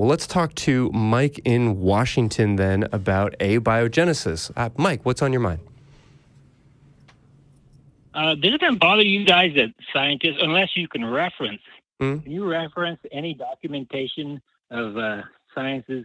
Well, let's talk to Mike in Washington then about abiogenesis. Mike, what's on your mind? This is going to bother you guys as scientists unless you can reference. Can you reference any documentation of sciences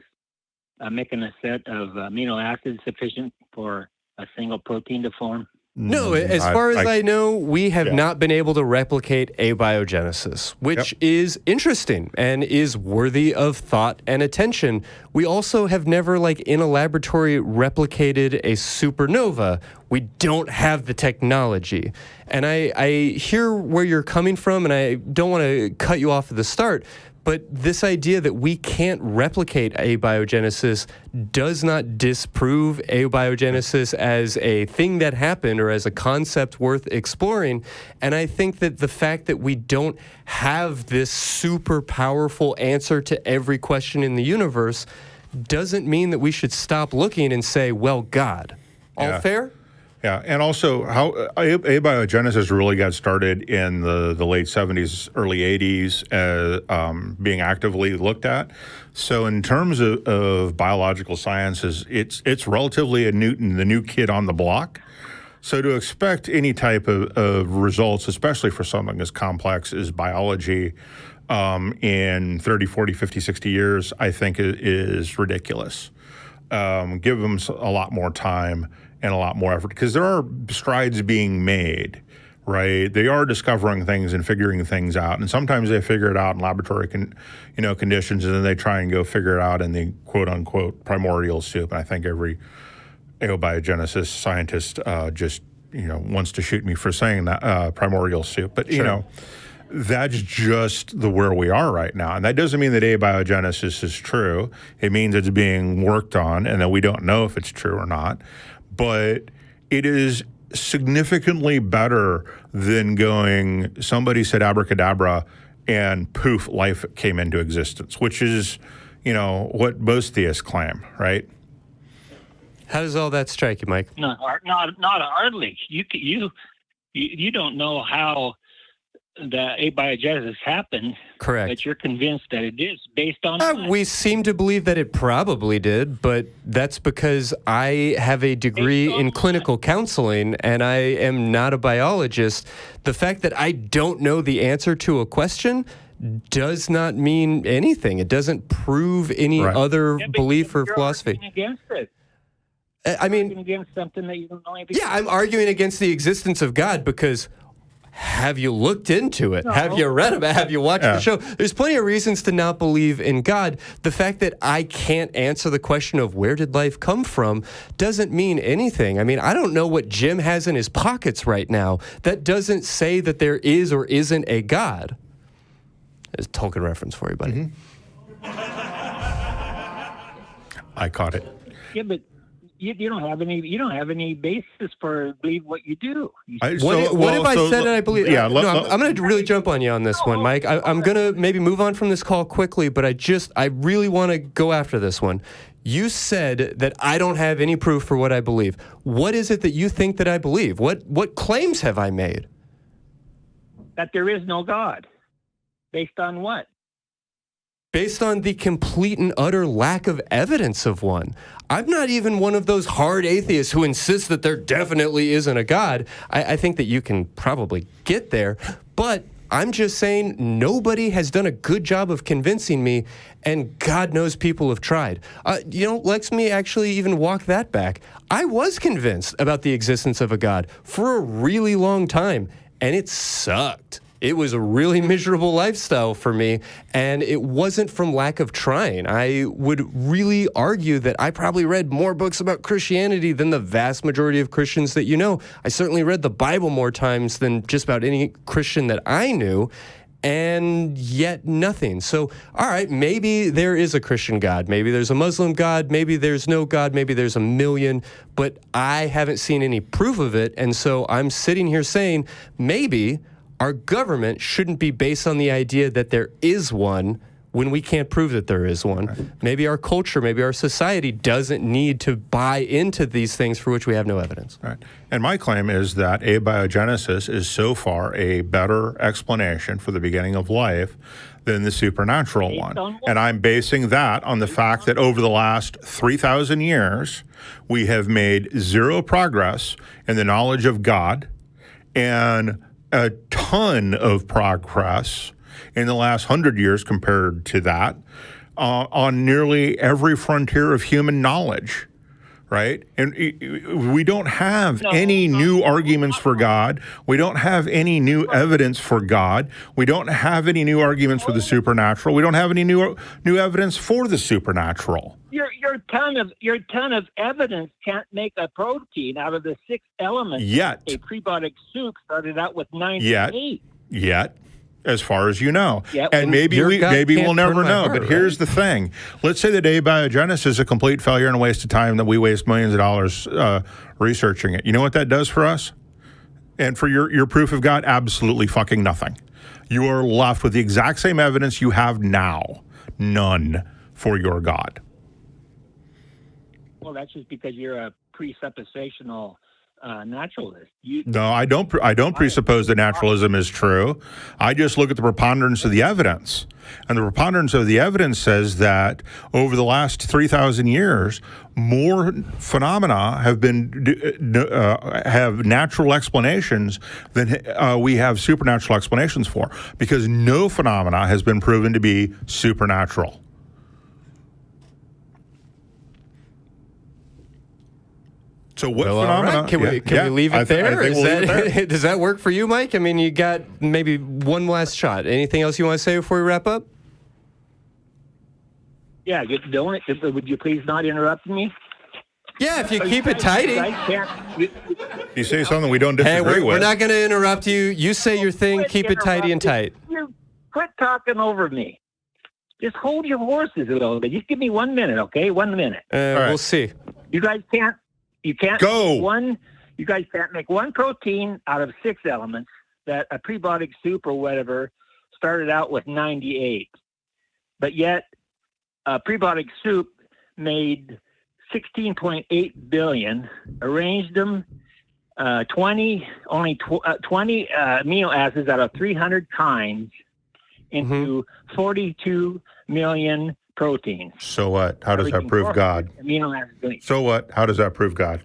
making a set of amino acids sufficient for a single protein to form? No, as far as I know, we have not been able to replicate abiogenesis, which is interesting and is worthy of thought and attention. We also have never, in a laboratory, replicated a supernova. We don't have the technology. And I hear where you're coming from, and I don't want to cut you off at the start, but this idea that we can't replicate abiogenesis does not disprove abiogenesis as a thing that happened or as a concept worth exploring. And I think that the fact that we don't have this super powerful answer to every question in the universe doesn't mean that we should stop looking and say, well, God. All fair? Yeah, and also how abiogenesis really got started in the late 70s, early 80s, being actively looked at. So in terms of biological sciences, it's relatively the new kid on the block. So to expect any type of results, especially for something as complex as biology, in 30, 40, 50, 60 years, I think is ridiculous. Give them a lot more time and a lot more effort, because there are strides being made, right? They are discovering things and figuring things out, and sometimes they figure it out in laboratory conditions, and then they try and go figure it out in the quote-unquote primordial soup. And I think every abiogenesis scientist just wants to shoot me for saying that primordial soup, but that's just where we are right now. And that doesn't mean that abiogenesis is true. It means it's being worked on and that we don't know if it's true or not. But it is significantly better than somebody said abracadabra and poof, life came into existence, which is, what most theists claim, right? How does all that strike you, Mike? Not hardly. You don't know how the abiogenesis happened. Correct. But you're convinced that it is based on we seem to believe that it probably did, but that's because I have a degree in clinical counseling and I am not a biologist. The fact that I don't know the answer to a question does not mean anything. It doesn't prove any other belief or philosophy. Against it. I mean, against something that you don't know anything. Yeah, I'm arguing against the existence of God because have you looked into it? No. Have you read about it? Have you watched the show? There's plenty of reasons to not believe in God. The fact that I can't answer the question of where did life come from doesn't mean anything. I mean, I don't know what Jim has in his pockets right now. That doesn't say that there is or isn't a God. There's a Tolkien reference for you, buddy. I caught it. Yeah, but you don't have any basis for believe what you do. What if I said that I believe? Yeah, I'm going to really jump on you on this one, Mike. I'm going to maybe move on from this call quickly, but I really want to go after this one. You said that I don't have any proof for what I believe. What is it that you think that I believe? What claims have I made? That there is no God. Based on what? Based on the complete and utter lack of evidence of one. I'm not even one of those hard atheists who insists that there definitely isn't a God. I think that you can probably get there, but I'm just saying nobody has done a good job of convincing me, and God knows people have tried. Let me actually even walk that back. I was convinced about the existence of a God for a really long time, and it sucked. It was a really miserable lifestyle for me, and it wasn't from lack of trying. I would really argue that I probably read more books about Christianity than the vast majority of Christians that you know. I certainly read the Bible more times than just about any Christian that I knew, and yet nothing. So, all right, maybe there is a Christian God. Maybe there's a Muslim God. Maybe there's no God. Maybe there's a million, but I haven't seen any proof of it, and so I'm sitting here saying maybe our government shouldn't be based on the idea that there is one. when we can't prove that there is one. Maybe our culture, maybe our society doesn't need to buy into these things for which we have no evidence. Right. And my claim is that abiogenesis is so far a better explanation for the beginning of life than the supernatural one. And I'm basing that on the fact that over the last 3,000 years, we have made zero progress in the knowledge of God and a ton of progress in the last 100 years compared to that on nearly every frontier of human knowledge, right? And we don't have any new arguments for God. We don't have any new evidence for God. We don't have any new arguments for the supernatural. We don't have any new evidence for the supernatural. Your ton of evidence can't make a protein out of the 6 elements. Yet. A prebiotic soup started out with 98. Yet. As far as you know. Yep. And maybe we'll never know. But here's the thing. Let's say that abiogenesis is a complete failure and a waste of time, that we waste millions of dollars researching it. You know what that does for us? And for your proof of God? Absolutely fucking nothing. You are left with the exact same evidence you have now. None for your God. Well, that's just because you're a presuppositional naturalist. No, I don't presuppose that naturalism is true. I just look at the preponderance of the evidence. And the preponderance of the evidence says that over the last 3,000 years, more phenomena have have natural explanations than we have supernatural explanations for, because no phenomena has been proven to be supernatural. So what phenomena? Right. Can we leave it there? I think we'll leave it there. Does that work for you, Mike? I mean, you got maybe one last shot. Anything else you want to say before we wrap up? Yeah, would you please not interrupt me? Yeah, if you keep it tidy. You say something we don't disagree with. We're not going to interrupt you. You say your thing. Keep it tidy and tight. You quit talking over me. Just hold your horses a little bit. Just give me 1 minute, okay? 1 minute. Right. We'll see. You guys can't. You can't. Go. You guys can't make one protein out of 6 elements that a prebiotic soup or whatever started out with 98, but yet a prebiotic soup made 16.8 billion, arranged them 20 amino acids out of 300 kinds into 42 million proteins. So what? How does that prove God? Amino acids. So what? How does that prove God?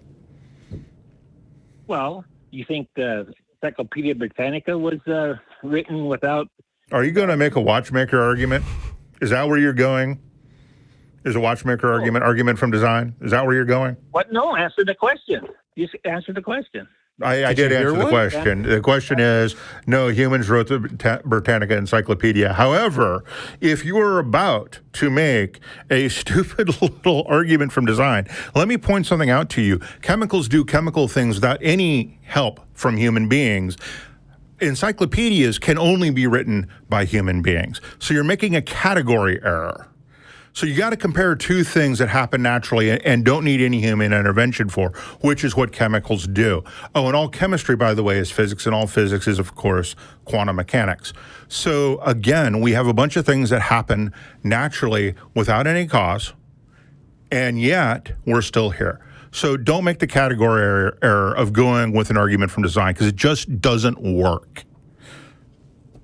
Well, you think the Encyclopedia Britannica was written without... Are you going to make a watchmaker argument? Is that where you're going? Is a watchmaker argument from design? Is that where you're going? What? No, answer the question. Just answer the question. I did answer the question. The question is, no, humans wrote the Britannica Encyclopedia. However, if you are about to make a stupid little argument from design, let me point something out to you. Chemicals do chemical things without any help from human beings. Encyclopedias can only be written by human beings. So you're making a category error. So you got to compare two things that happen naturally and don't need any human intervention for, which is what chemicals do. Oh, and all chemistry, by the way, is physics, and all physics is, of course, quantum mechanics. So again, we have a bunch of things that happen naturally without any cause, and yet we're still here. So don't make the category error of going with an argument from design, because it just doesn't work.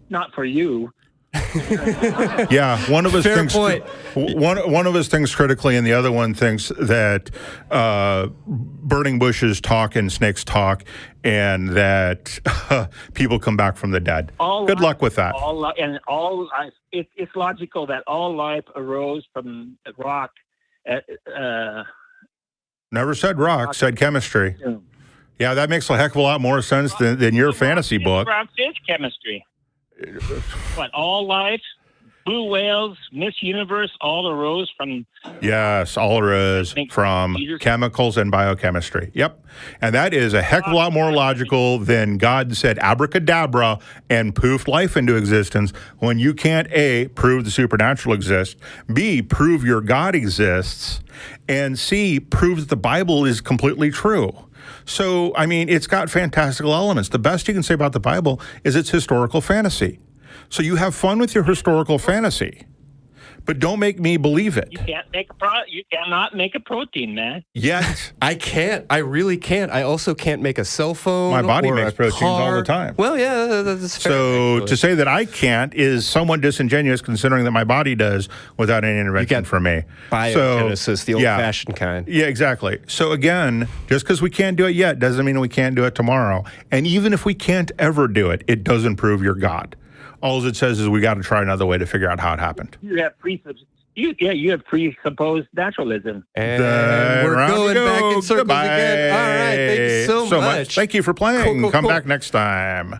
Not for you. Yeah, one of us Fair thinks point. One of us thinks critically, and the other one thinks that burning bushes talk and snakes talk, and that people come back from the dead. Good luck with that. It's logical that all life arose from rock. Never said rock, said chemistry. Yeah, that makes a heck of a lot more sense than your fantasy book. Rock is chemistry. What, all life, blue whales, Miss Universe, all arose from... Yes, all arose from chemicals and biochemistry. Yep. And that is a heck of a lot more logical than God said abracadabra and poofed life into existence, when you can't A, prove the supernatural exists, B, prove your God exists, and C, prove that the Bible is completely true. So, I mean, it's got fantastical elements. The best you can say about the Bible is it's historical fantasy. So you have fun with your historical fantasy. but don't make me believe it. You cannot make a protein, man. Yet. I can't. I really can't. I also can't make a cell phone. My body or makes a proteins all car. the time. Well, yeah, that's fair. So to say that I can't is somewhat disingenuous, considering that my body does without any intervention from me. Biogenesis, the old-fashioned kind. Yeah, exactly. So again, just because we can't do it yet doesn't mean we can't do it tomorrow. And even if we can't ever do it, it doesn't prove you're God. All it says is we got to try another way to figure out how it happened. You have presupposed naturalism. And we're going back in circles again. All right, thank you so much. Thank you for playing. Cool. Come back next time.